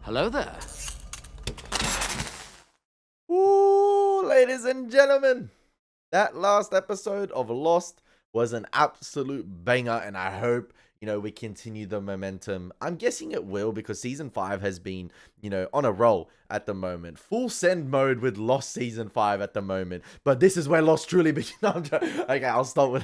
Hello there. Ooh, ladies and gentlemen, that last episode of Lost was an absolute banger, and I hope, we continue the momentum. I'm guessing it will, because season 5 has been, on a roll at the moment. Full send mode with Lost season 5 at the moment. But this is where Lost truly begins. Okay, I'll start with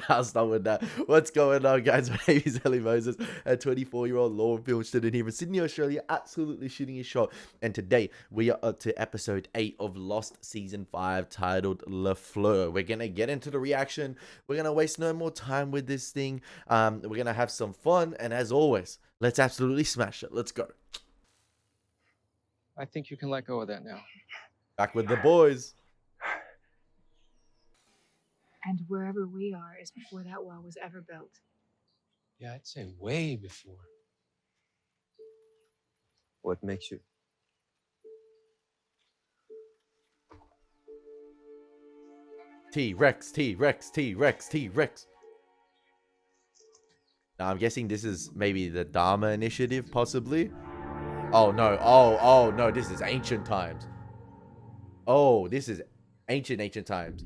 that. What's going on, guys? My name is Elie Moses, a 24-year-old law and film student here in Sydney, Australia, absolutely shooting his shot. And today we are up to episode 8 of Lost season 5, titled LaFleur. We're gonna get into the reaction. We're gonna waste no more time with this thing. We're gonna have some fun, and as always, let's absolutely smash it. Let's go. I think you can let go of that now. Back with the boys. And wherever we are is before that wall was ever built. Yeah, I'd say way before. What makes you? T-Rex, T-Rex, T-Rex, T-Rex. Now, I'm guessing this is maybe the Dharma initiative, possibly. Oh, no. Oh, no. This is ancient times. Oh, this is ancient times.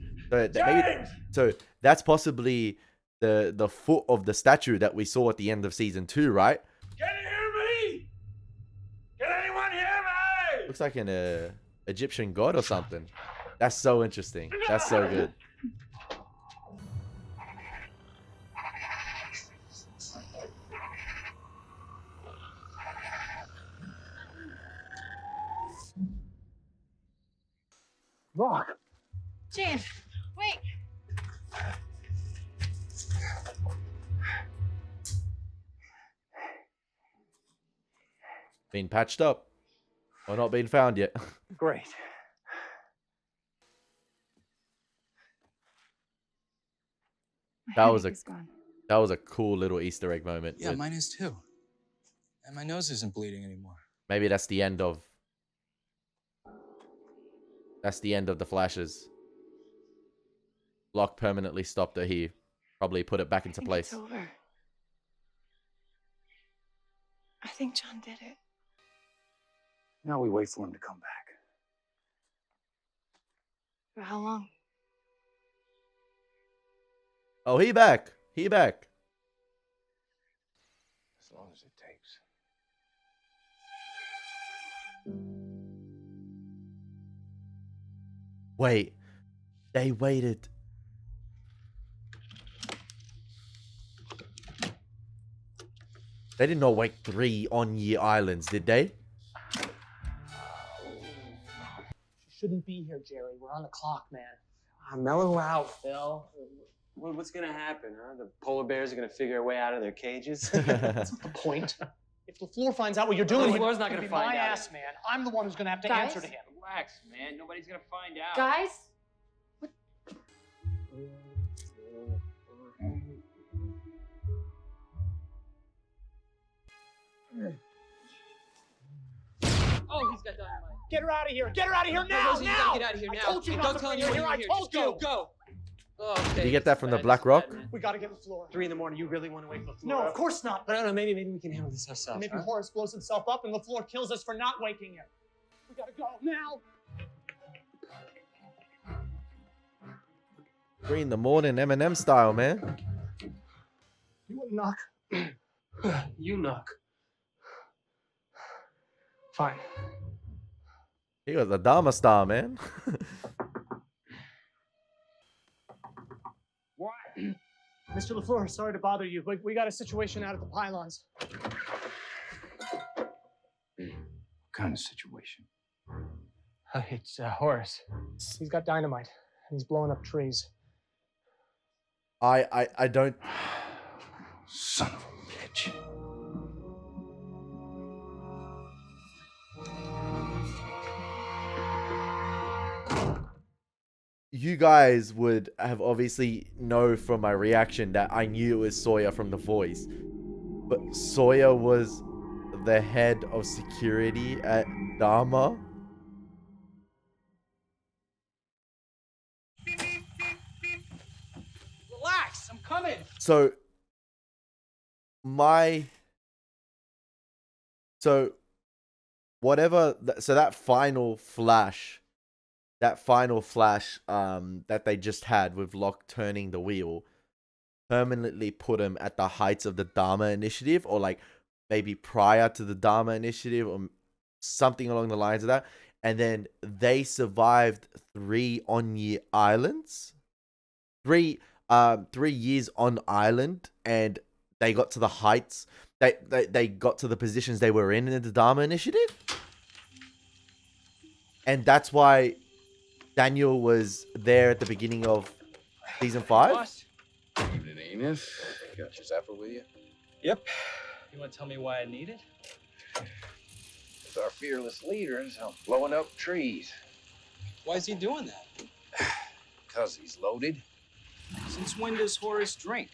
So that's possibly the foot of the statue that we saw at the end of season 2, right? Can you hear me? Can anyone hear me? Looks like an Egyptian god or something. That's so interesting. That's so good. Look. Jan, wait. Being patched up. Or not being found yet. Great. That was a- Headache is gone. That was a cool little Easter egg moment. Yeah, mine is too. And my nose isn't bleeding anymore. Maybe that's the end of... That's the end of the flashes. Locke permanently stopped it here. Probably put it back into place. It's over. I think John did it. Now we wait for him to come back. For how long? Oh, he back. He back. As long as it takes. Wait. They waited. They did not wait 3 on-year islands, did they? She shouldn't be here, Jerry. We're on the clock, man. Mellow out, Phil. What's gonna happen, huh? The polar bears are gonna figure a way out of their cages? That's not the point. If LaFleur finds out what you're doing, LaFleur's not it's gonna be find my out. ass, man. I'm the one who's gonna have to Guys? answer to him. Relax, man. Nobody's gonna find out. Guys? Oh, he's got dynamite. Get her out of here! Get her out of here now! Rosie, you now! gotta get out of here I now. told you And not don't to tell bring her anyone here. I you're told Just you. go. Oh, okay. Did you get that from the Bad, Black bad, Rock? man. We gotta get LaFleur. 3 in the morning. You really want to wake LaFleur No, up? of course not. But I don't know. Maybe we can handle this ourselves. Maybe huh? Horace blows himself up and LaFleur kills us for not waking him. We gotta go now. 3 in the morning, Eminem style, man. You wanna knock? You knock. Fine. He was a Dharma star, man. What? Mr. LaFleur, sorry to bother you, but we got a situation out at the pylons. What kind of situation? It's Horace. He's got dynamite, and he's blowing up trees. I don't... Son of a bitch. You guys would have obviously know from my reaction that I knew it was Sawyer from the voice. But Sawyer was the head of security at Dharma. Relax, I'm coming. So so that final flash that they just had with Locke turning the wheel permanently put him at the heights of the Dharma initiative, or like maybe prior to the Dharma initiative, or something along the lines of that. And then they survived 3 on-year islands, 3 years on island, and they got to the heights. They got to the positions they were in the Dharma initiative, and that's why Daniel was there at the beginning of season 5. Boss? Evening, Enos. Got your zapper with you? Yep. You want to tell me why I need it? It's our fearless leader is blowing up trees. Why is he doing that? Because he's loaded. Since when does Horace drink?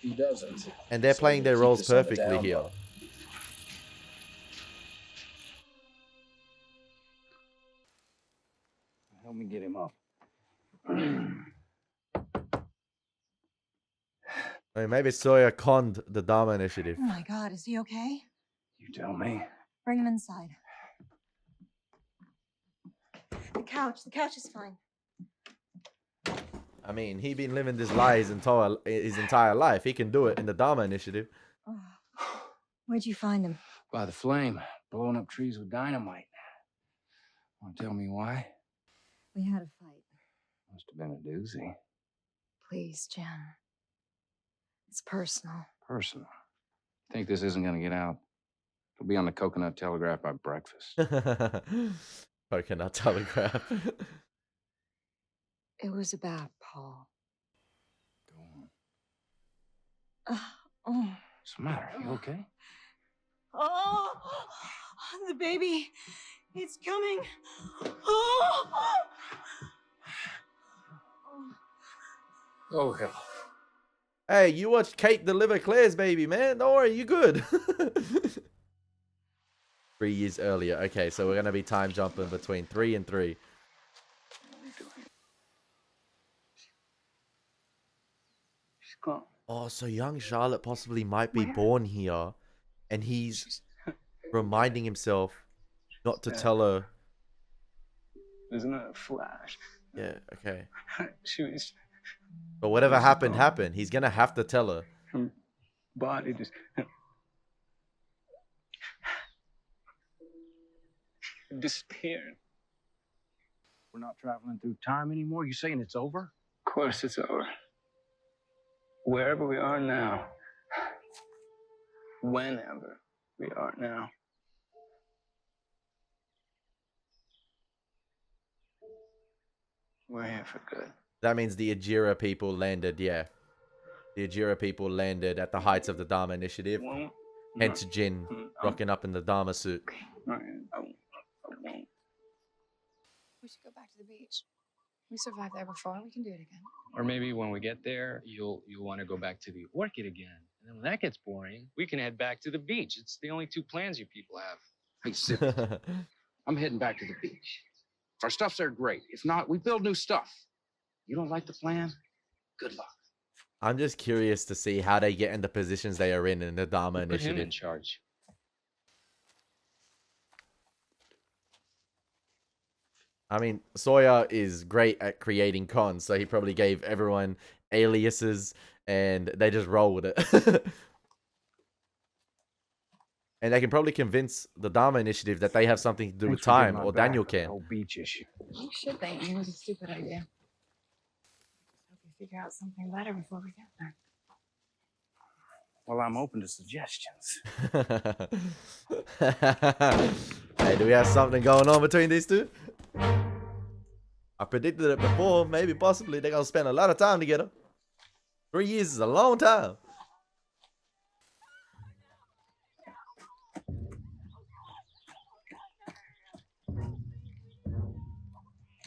He doesn't. And they're playing their keep roles this on the perfectly down here. low. Help me get him up. I mean, maybe Sawyer conned the Dharma initiative. Oh my God, is he okay? You tell me. Bring him inside. The couch is fine. I mean, he been living this lie his entire life. He can do it in the Dharma initiative. Oh. Where'd you find him? By the flame, blowing up trees with dynamite. Want to tell me why? We had a fight. Must have been a doozy. Please, Jen. It's personal. Personal. Think this isn't going to get out? It'll be on the Coconut Telegraph by breakfast. Coconut Telegraph. It was about Paul. Go on. Oh. What's the matter? You okay? Oh, the baby. It's coming. Oh. Oh, hell. Hey, you watched Kate deliver Claire's baby, man. Don't worry, you good. 3 years earlier. Okay, so we're going to be time jumping between 3 and 3. She's gone. Oh, so young Charlotte possibly might be born here. And he's reminding himself not to tell her. There's another flash. Yeah, okay. She was. But whatever happened, happened. He's going to have to tell her. Her body just disappeared. We're not traveling through time anymore? You saying it's over? Of course it's over. Wherever we are now. Whenever we are now. We're here for good. That means the Ajira people landed, yeah. The Ajira people landed at the heights of the Dharma initiative. Won't. Hence Jin rocking up in the Dharma suit. I won't. We should go back to the beach. We survived there before. We can do it again. Or maybe when we get there, you'll want to go back to the orchid again. And then when that gets boring, we can head back to the beach. It's the only 2 plans you people have. Hey, sip it. I'm heading back to the beach. If our stuff's there, great. If not, we build new stuff. You don't like the plan? Good luck. I'm just curious to see how they get in the positions they are in the Dharma Put him in initiative. charge. I mean, Sawyer is great at creating cons, so he probably gave everyone aliases and they just roll with it. And they can probably convince the Dharma initiative that they have something to do with Thanks for getting time, my or back Daniel on the can. whole beach issue. You should think it was a stupid idea. Hope we figure out something better before we get there. Well, I'm open to suggestions. Hey, do we have something going on between these two? I predicted it before. Maybe, possibly, they're going to spend a lot of time together. 3 years is a long time.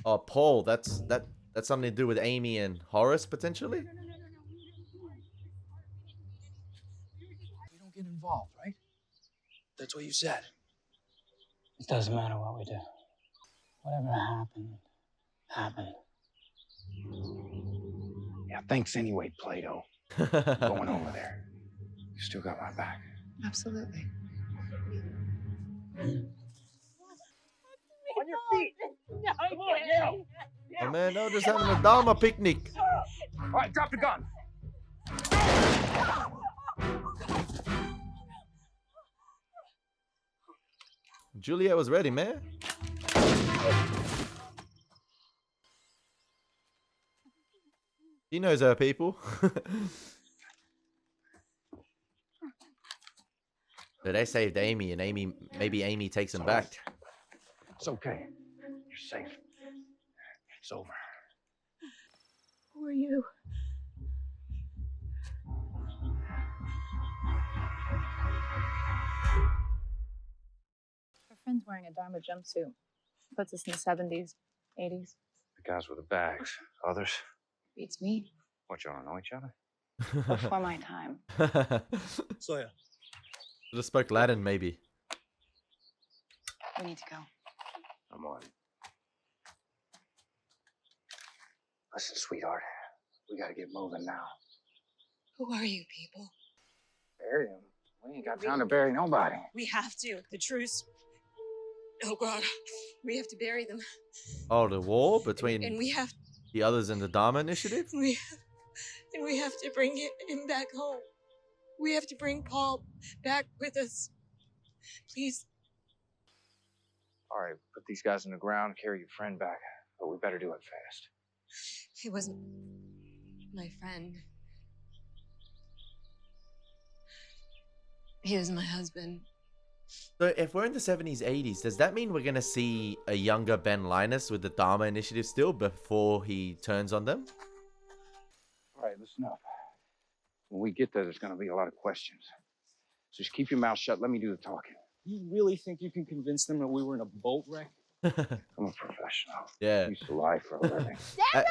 Oh, Paul, that's something to do with Amy and Horace, potentially? We don't get involved, right? That's what you said. It doesn't matter what we do. Whatever happened, happened. Yeah, thanks anyway, Plato. I'm going over there. You still got my back. Absolutely. your feet. Come on, yell. Oh man, they're just having a Dharma picnic. All right, drop the gun. Juliet was ready, man. She knows her people. So they saved Amy, and maybe Amy takes him back. It's okay. You're safe. It's over. Who are you? Her friend's wearing a Dharma jumpsuit. Puts us in the 70s, 80s. The guys with the bags. Others? Beats me. What, y'all don't know each other? Before my time. Sawyer. Should have spoke Latin, maybe. We need to go. I'm on. Listen, sweetheart. We gotta get moving now. Who are you people? Bury him. We ain't got time to bury nobody. We have to. The truce. Oh God, we have to bury them. Oh, the war And between we have the others and the Dharma Initiative? we have to bring him back home. We have to bring Paul back with us. Please. All right, put these guys in the ground, carry your friend back. But we better do it fast. He wasn't my friend. He was my husband. So if we're in the 70s, 80s, does that mean we're going to see a younger Ben Linus with the Dharma Initiative still before he turns on them? All right, listen up. When we get there, there's gonna be a lot of questions. So just keep your mouth shut. Let me do the talking. You really think you can convince them that we were in a boat wreck? I'm a professional. Yeah. I used to lie for a living. Hey,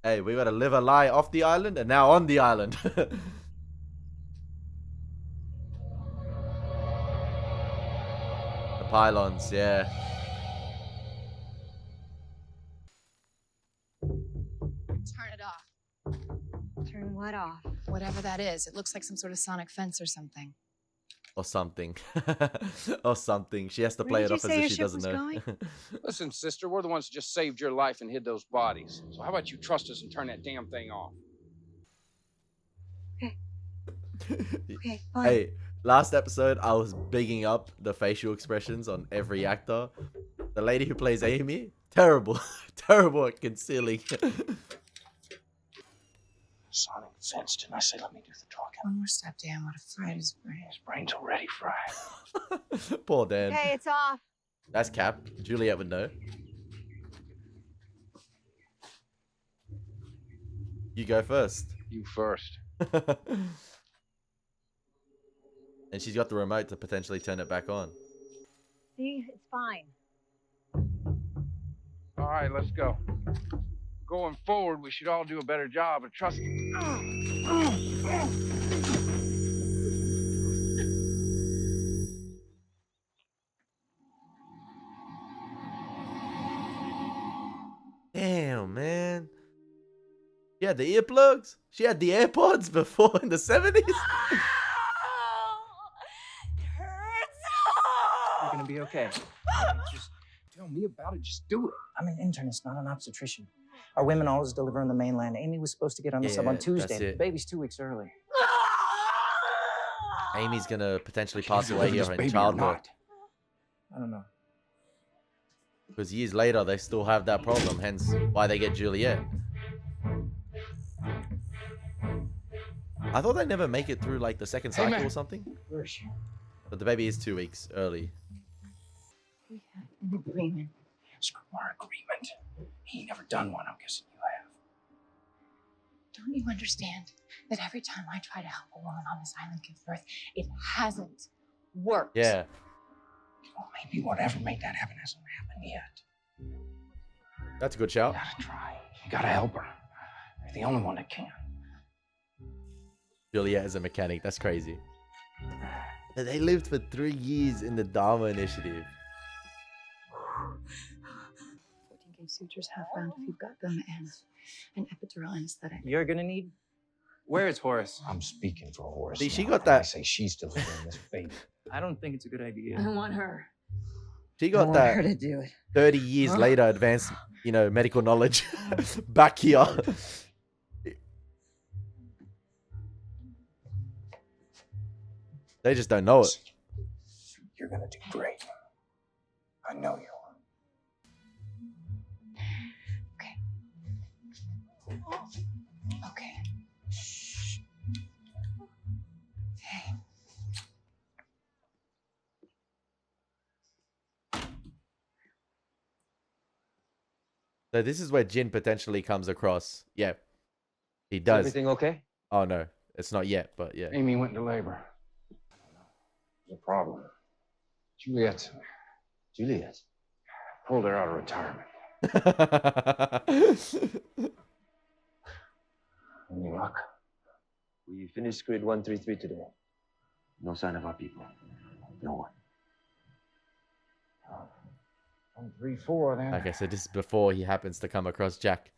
hey, we got to live a lie off the island and now on the island. The pylons, yeah. Turn it off. Turn what off? Whatever that is. It looks like some sort of sonic fence or something. Or something. Or something. She has to play Where it did off you as say if your she ship doesn't was know. Listen, sister, we're the ones that just saved your life and hid those bodies. So how about you trust us and turn that damn thing off? Okay, fine. Hey, last episode, I was bigging up the facial expressions on every actor. The lady who plays Amy, terrible. Terrible at concealing. Sonic fence, didn't I say let me do the talking? One more step, Dan would have fried his brain. His brain's already fried. Poor Dan. Okay, it's off. That's Cap. Juliet would know. You go first. You first. And she's got the remote to potentially turn it back on. See, it's fine. All right, let's go. Going forward, we should all do a better job of trusting. Damn, man. She had the earplugs. She had the AirPods before in the 70s. You're gonna be okay. Just tell me about it. Just do it. I'm an internist, not an obstetrician. Our women always deliver on the mainland. Amy was supposed to get on the sub on Yeah, Tuesday. that's The it. baby's 2 weeks early. Amy's gonna potentially pass away here in Baby or childbirth. not. I don't know. Because years later, they still have that problem. Hence, why they get Juliet. I thought they never make it through like the second Hey, cycle man. or something. Where is she? But the baby is 2 weeks early. We had an agreement. Screw our agreement. He never done one. I'm guessing you have. Don't you understand that every time I try to help a woman on this island give birth, it hasn't worked? Yeah. Well, maybe whatever made that happen hasn't happened yet. That's a good shout. You gotta try. You gotta help her. You're the only one that can. Juliet is a mechanic. That's crazy. They lived for 3 years in the Dharma Initiative. 14 gauge sutures half round if you've got them, and an epidural anesthetic. You're gonna need. Where's Horace? I'm speaking for Horace. See, she now, got and I that- say she's delivering this baby. I don't think it's a good idea. I want her. She I got want that her to do it. 30 years later advanced, medical knowledge back here. They just don't know it. You're gonna do great. I know you are. Okay. Shh. Hey. So this is where Jin potentially comes across. Yeah, he Is does. everything okay? Oh no, it's not yet, but yeah. Amy went into labor. There's a problem. Juliet pulled her out of retirement. Any luck? We finished grid 133 today. No sign of our people. No one. 1, 3, 4 then. Okay, so this is before he happens to come across Jack.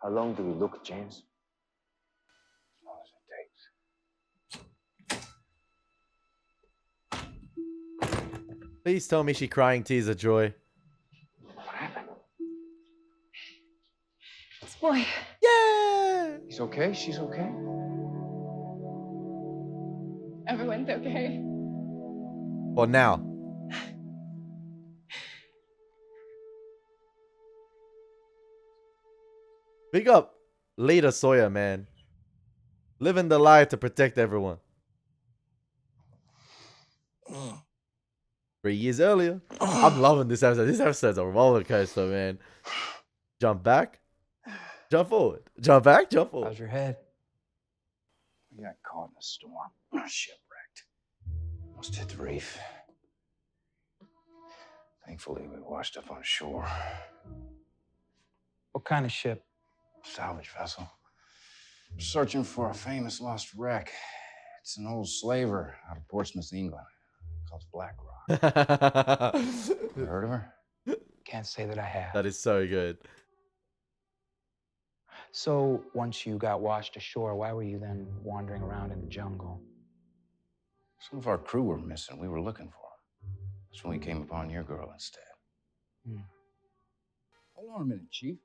How long do we look, James? As long as it takes. Please tell me she crying tears of joy. What happened? This boy. Yeah! He's okay? She's okay? Everyone's okay. For now. Big up Leader Sawyer, man. Living the lie to protect everyone. 3 years earlier. I'm loving this episode. This episode's a roller coaster, man. Jump back. Jump forward. Jump back. Jump forward. How's your head? We got caught in a storm. Shipwrecked. Almost hit the reef. Thankfully, we washed up on shore. What kind of ship? Salvage vessel. Searching for a famous lost wreck. It's an old slaver out of Portsmouth, England. Called Black Rock. You heard of her? Can't say that I have. That is so good. So, once you got washed ashore, why were you then wandering around in the jungle? Some of our crew were missing. We were looking for them. That's when we came upon your girl instead. Hold on a minute, Chief.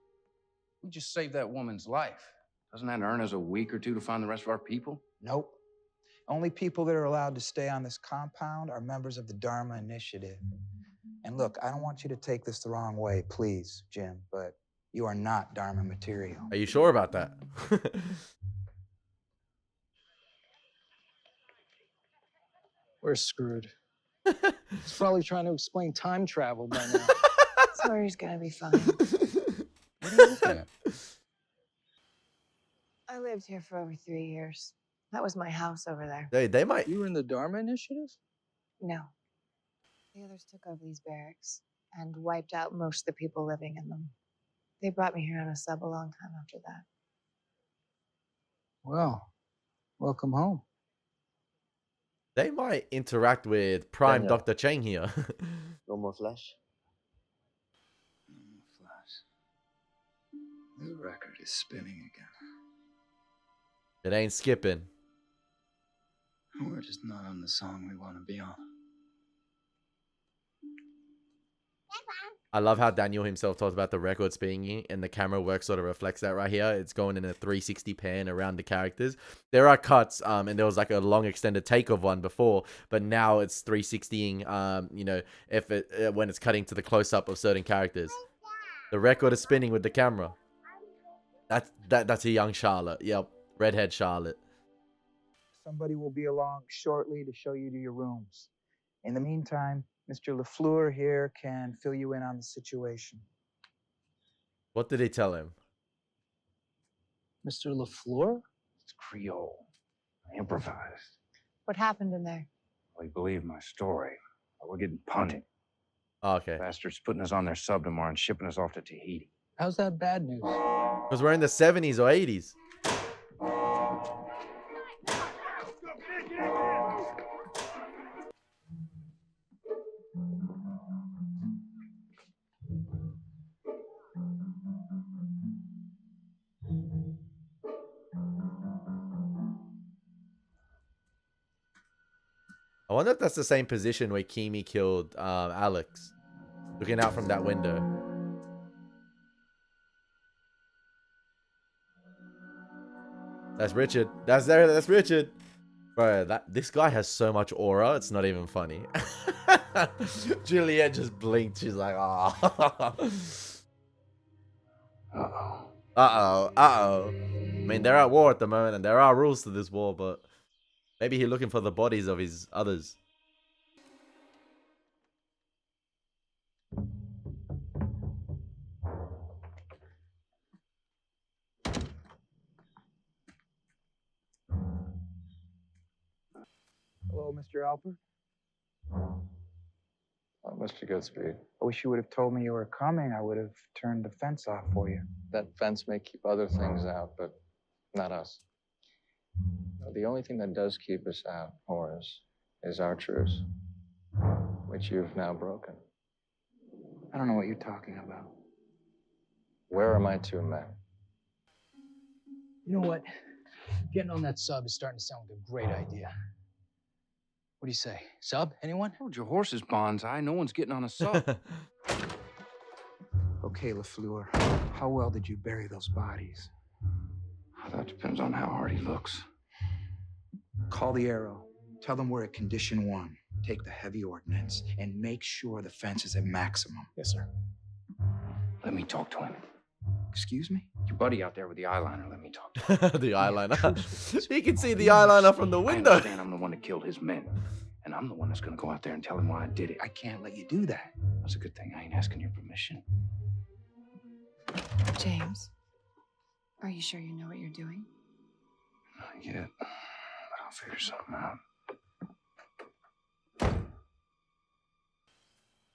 We just saved that woman's life. Doesn't that earn us a week or two to find the rest of our people? Nope. Only people that are allowed to stay on this compound are members of the Dharma Initiative. And look, I don't want you to take this the wrong way, please, Jim, but you are not Dharma material. Are you sure about that? We're screwed. He's probably trying to explain time travel by now. Sawyer's gonna be fine. What are you looking at? I lived here for over 3 years. That was my house over there. They might. You were in the Dharma Initiative? No. The others took over these barracks and wiped out most of the people living in them. They brought me here on a sub a long time after that. Well, welcome home. They might interact with Prime Daniel. Dr. Chang here. No more flash? Flash. The record is spinning again. It ain't skipping. We're just not on the song we want to be on. I love how Daniel himself talks about the record spinning and the camera work sort of reflects that right here. It's going in a 360 pan around the characters. There are cuts, and there was like a long extended take of one before, but now it's 360ing, if it when it's cutting to the close up of certain characters. The record is spinning with the camera. That's a young Charlotte. Yep, redhead Charlotte. Somebody will be along shortly to show you to your rooms. In the meantime, Mr. LaFleur here can fill you in on the situation. What did he tell him? Mr. LaFleur? It's Creole. I improvised. What happened in there? Well, you believe my story. But we're getting punted. Oh, okay. Bastards putting us on their sub tomorrow and shipping us off to Tahiti. How's that bad news? Because we're in the 70s or 80s. I wonder if that's the same position where Kimi killed Alex. Looking out from that window. That's Richard. That's Richard. Bro, this guy has so much aura, it's not even funny. Juliet just blinked. She's like, oh. Uh-oh. Uh-oh. Uh-oh. I mean, they're at war at the moment, and there are rules to this war, but maybe he's looking for the bodies of his others. Hello, Mr. Alper. Mr. Goodspeed, I wish you would have told me you were coming. I would have turned the fence off for you. that fence may keep other things out, but not us. The only thing that does keep us out, Horace, is our truce, which you've now broken. I don't know what you're talking about. Where are my two men? You know what? Getting on that sub is starting to sound like a great idea. What do you say? Sub? Anyone? Hold your horses, Bonsai. No one's getting on a sub. Okay, LaFleur, how well did you bury those bodies? That depends on how hard he looks. Call the Arrow. Tell them we're at condition 1. Take the heavy ordnance and make sure the fence is at maximum. Yes, sir. Let me talk to him. Excuse me? Your buddy out there with the eyeliner, let me talk to him. The eyeliner. He can see the eyeliner from the window. I understand I'm the one that killed his men. And I'm the one that's gonna go out there and tell him why I did it. I can't let you do that. That's a good thing. I ain't asking your permission. James, are you sure you know what you're doing? Not yet. But I'll figure something out.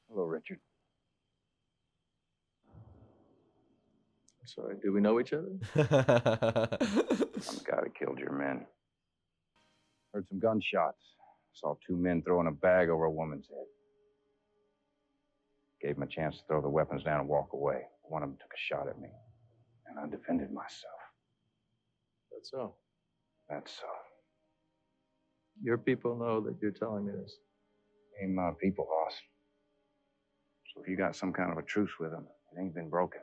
Hello, Richard. Sorry, do we know each other? I'm the guy that killed your men. Heard some gunshots. Saw 2 men throwing a bag over a woman's head. Gave him a chance to throw the weapons down and walk away. One of them took a shot at me, and I defended myself. That's so. That's so. Your people know that you're telling me this. Ain't my people, boss. So if you got some kind of a truce with them, it ain't been broken.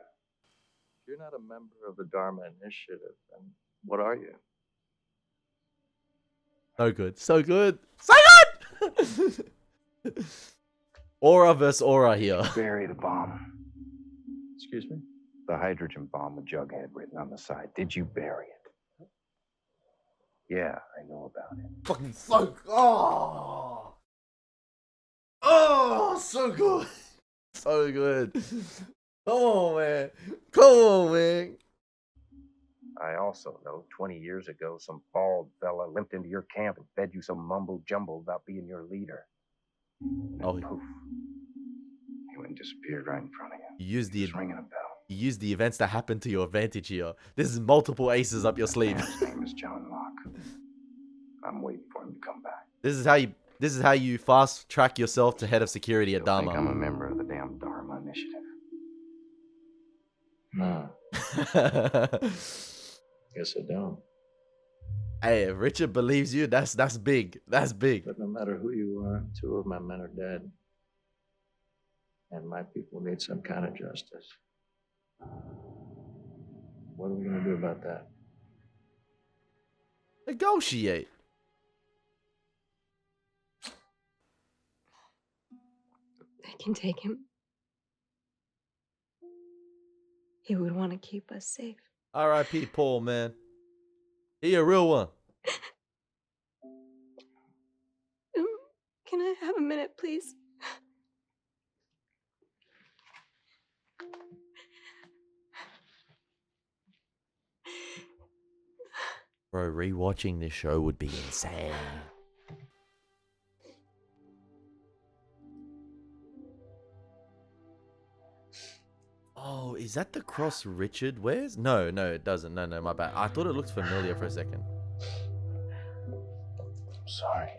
You're not a member of the Dharma Initiative, then what are you? So good. So good. So good! Aura versus aura here. Bury the bomb. Excuse me? The hydrogen bomb with Jughead written on the side. Did you bury it? Yeah, I know about it. Fucking so good. Oh. Oh, so good. So good. Come on, man. Come on, man. I also know 20 years ago, some bald fella limped into your camp and fed you some mumbo jumbo about being your leader. And Oh, poof. He went and disappeared right in front of you. you used the Just ringing a bell. you used the events that happened to your advantage here. This is multiple aces up your sleeve. His name is John Locke. I'm waiting for him to come back. This is how you fast track yourself to head of security at You'll think Dharma. I'm a member of the damn Dharma Initiative. No. Guess I don't. Hey, if Richard believes you, that's big. That's big. But no matter who you are, 2 of my men are dead. And my people need some kind of justice. What are we going to do about that? Negotiate. I can take him. He would want to keep us safe. R.I.P. Paul, man. He a real one. Can I have a minute, please? Bro, rewatching this show would be insane. Oh, is that the cross Richard wears? No, it doesn't. No, my bad. I thought it looked familiar for a second. I'm sorry.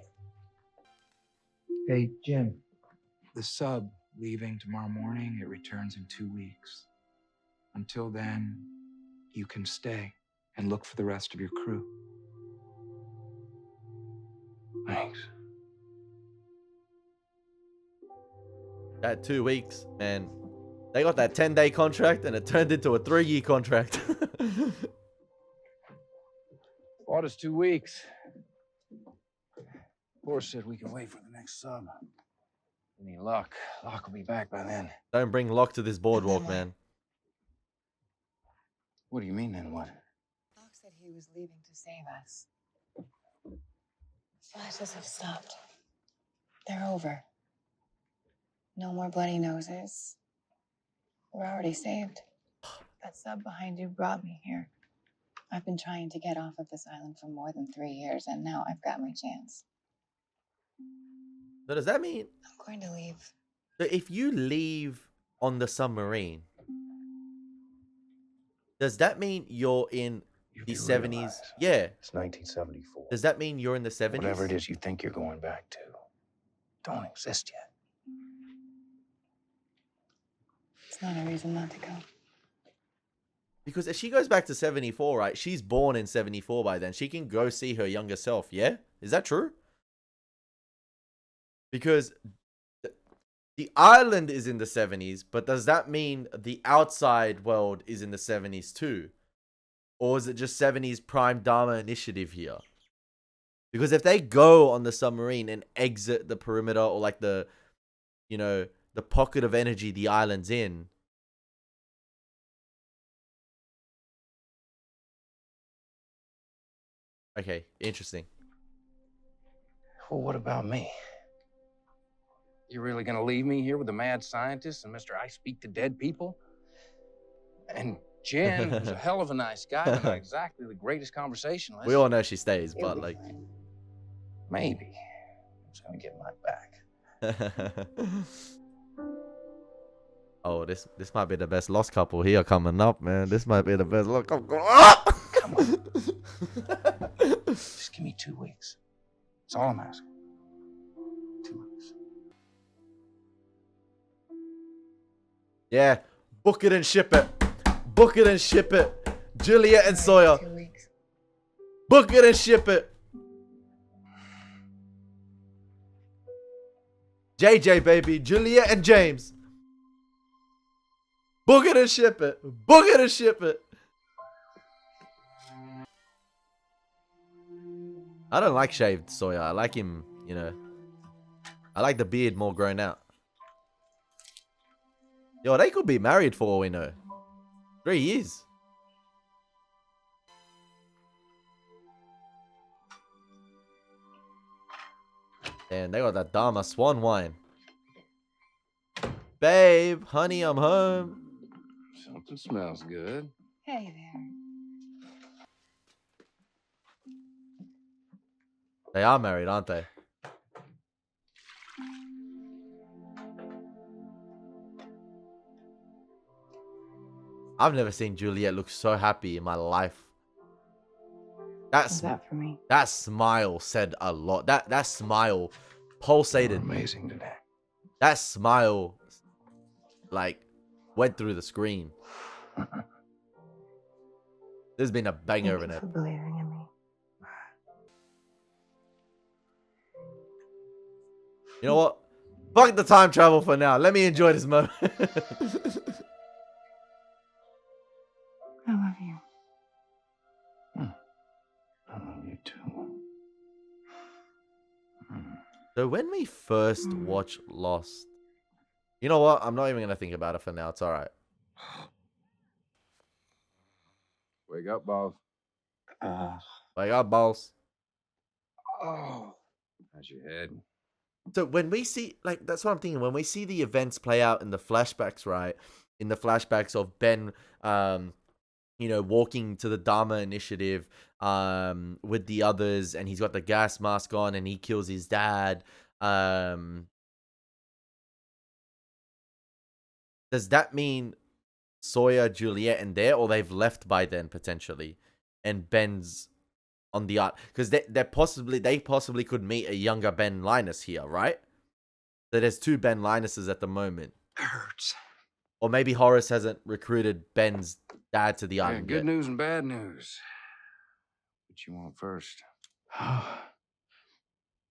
Hey, Jim. The sub leaving tomorrow morning. It returns in 2 weeks. Until then, you can stay and look for the rest of your crew. Thanks. That 2 weeks, man. They got that 10-day contract and it turned into a 3-year contract. Bought us 2 weeks. Boris said we can wait for the next sub. Any luck, Locke will be back by then. Don't bring Locke to this boardwalk, man. What do you mean then what? Locke said he was leaving to save us. Flashes have stopped. They're over. No more bloody noses. We're already saved. That sub behind you brought me here. I've been trying to get off of this island for more than 3 years, and now I've got my chance. So does that mean I'm going to leave. that if you leave on the submarine, does that mean you're in the 70s? Realize Yeah. It's 1974. Does that mean you're in the 70s? Whatever it is you think you're going back to, don't exist yet. It's not a reason not to go. Because if she goes back to 74, right? She's born in 74 by then. She can go see her younger self, yeah? Is that true? Because the island is in the 70s, but does that mean the outside world is in the 70s too? Or is it just 70s prime Dharma initiative here? Because if they go on the submarine and exit the perimeter or like the, you know, the pocket of energy the island's in, okay, interesting. Well, what about me? You really gonna leave me here with the mad scientist and Mr. I Speak to Dead People? And Jen, who's a hell of a nice guy, but not exactly the greatest conversationalist. We all know she stays, but like... Maybe. Who's gonna get my back? Oh, this might be the best lost couple here coming up, man. This might be the best lost couple. Ah! Come on. Just give me 2 weeks. That's all I'm asking. 2 weeks. Yeah, book it and ship it. Book it and ship it. Juliet and Sawyer. 2 weeks. Book it and ship it. JJ, baby. Juliet and James. Book it and ship it. Book it and ship it. I don't like shaved Sawyer. I like him, you know. I like the beard more grown out. Yo, they could be married for all we know. 3 years. And they got that Dharma swan wine. Babe, honey, I'm home. Something smells good. Hey there. They are married, aren't they? I've never seen Juliet look so happy in my life. What's that for me? That smile said a lot. That smile pulsated. Amazing today. That smile, like, went through the screen. There's been a banger in Thank you it. for believing in me. You know what? Fuck the time travel for now. Let me enjoy this moment. I love you. I love you too. So when we first watched Lost, you know what? I'm not even going to think about it for now. It's all right. Wake up, boss. Wake up, boss. Oh. How's your head? So when we see, like, that's what I'm thinking. When we see the events play out in the flashbacks, right? In the flashbacks of Ben, you know, walking to the Dharma initiative with the others, and he's got the gas mask on, and he kills his dad. Does that mean Sawyer, Juliet, and there, or they've left by then potentially, and Ben's on the art? Because they possibly could meet a younger Ben Linus here, right? So there's 2 Ben Linuses at the moment. Hurts. Or maybe Horace hasn't recruited Ben's dad to the Yeah, island good yet. news and bad news. What you want first?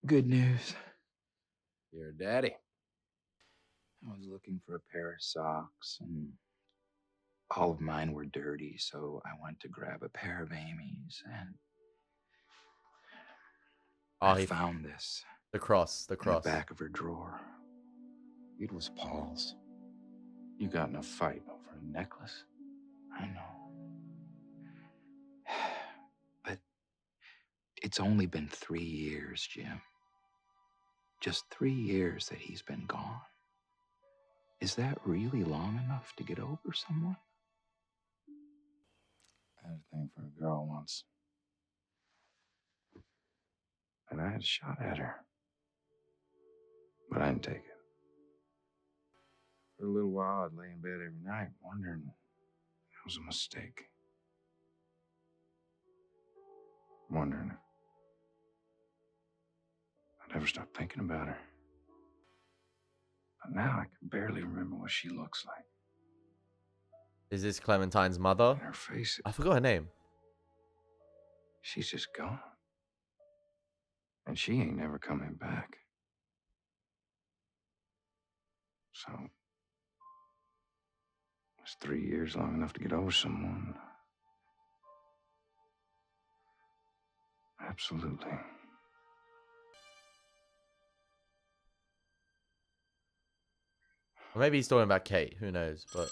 Good news. Your daddy. I was looking for a pair of socks, and all of mine were dirty, so I went to grab a pair of Amy's, and I found this. The cross. In the back of her drawer. It was Paul's. You got in a fight over a necklace? I know. But it's only been 3 years, Jim. Just 3 years that he's been gone. Is that really long enough to get over someone? I had a thing for a girl once. And I had a shot at her. But I didn't take it. For a little while, I'd lay in bed every night wondering it was a mistake. Wondering if I'd ever stop thinking about her. But now I can barely remember what she looks like. Is this Clementine's mother? Her face. I forgot her name. She's just gone. And she ain't never coming back. So, was 3 years long enough to get over someone? Absolutely. Or maybe he's talking about Kate. Who knows? But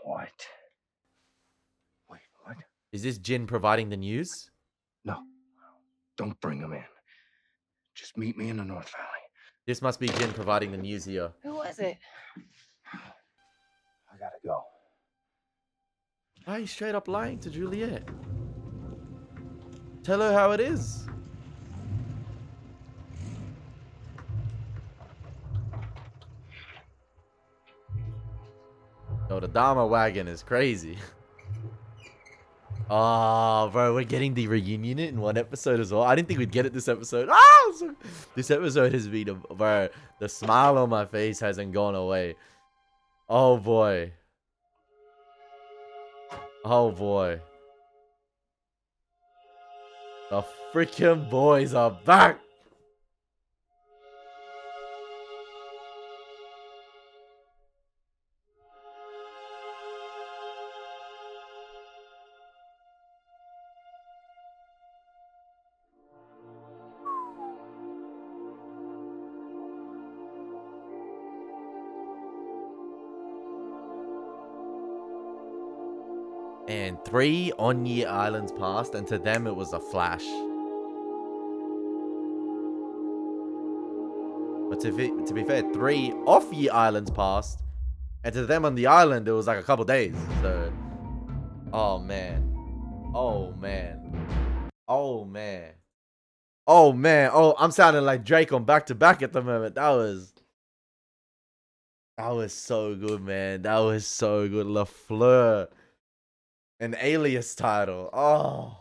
What? Wait, what? is this Jin providing the news? No. Don't bring him in. Just meet me in the North Valley. This must be Jin providing the news here. Who was it? I gotta go. Why are you straight up lying to Juliet? Tell her how it is. Oh, the Dharma wagon is crazy. Oh, bro, we're getting the reunion in one episode as well. I didn't think we'd get it this episode. This episode has been, bro, the smile on my face hasn't gone away. Oh, boy. Oh, boy. The freaking boys are back. And 3 on-year islands passed, and to them it was a flash. But to be fair, 3 off-year islands passed, and to them on the island it was like a couple days. So, oh man, oh man, oh man, oh man. Oh, I'm sounding like Drake on back to back at the moment. That was so good, man. That was so good. LaFleur. An alias title. Oh,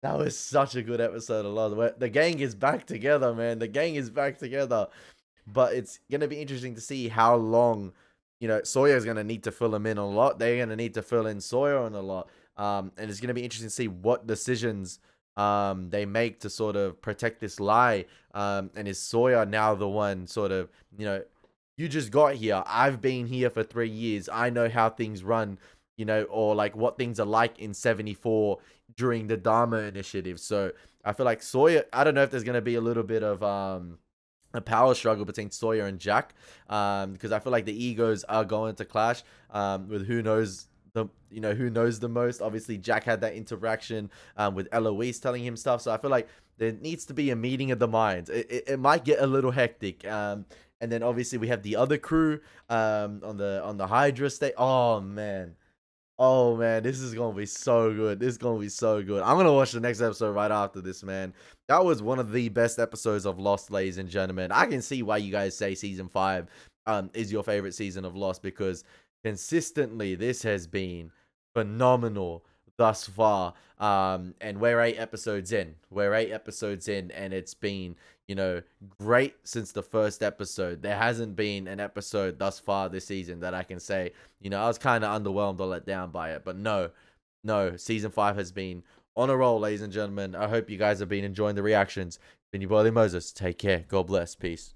that was such a good episode of Lost. The gang is back together, man. The gang is back together. But it's going to be interesting to see how long, you know, Sawyer's going to need to fill him in a lot. They're going to need to fill in Sawyer on a lot. And it's going to be interesting to see what decisions they make to sort of protect this lie. And is Sawyer now the one sort of, you know, you just got here. I've been here for 3 years. I know how things run. You know, or like what things are like in 74 during the Dharma initiative. So I feel like Sawyer, I don't know if there's going to be a little bit of a power struggle between Sawyer and Jack, because I feel like the egos are going to clash with who knows the most. Obviously, Jack had that interaction with Eloise telling him stuff. So I feel like there needs to be a meeting of the minds. It might get a little hectic. And then obviously we have the other crew on the Hydra state. Oh man, this is gonna be so good. This is gonna be so good. I'm gonna watch the next episode right after this, man. That was one of the best episodes of Lost, ladies and gentlemen. I can see why you guys say season 5 is your favorite season of Lost, because consistently this has been phenomenal thus far. And we're 8 episodes in. And it's been, you know, great since the first episode. There hasn't been an episode thus far this season that I can say, you know, I was kind of underwhelmed or let down by it. But no, season 5 has been on a roll, ladies and gentlemen. I hope you guys have been enjoying the reactions. Been your boy Elie Moses. Take care. God bless. Peace.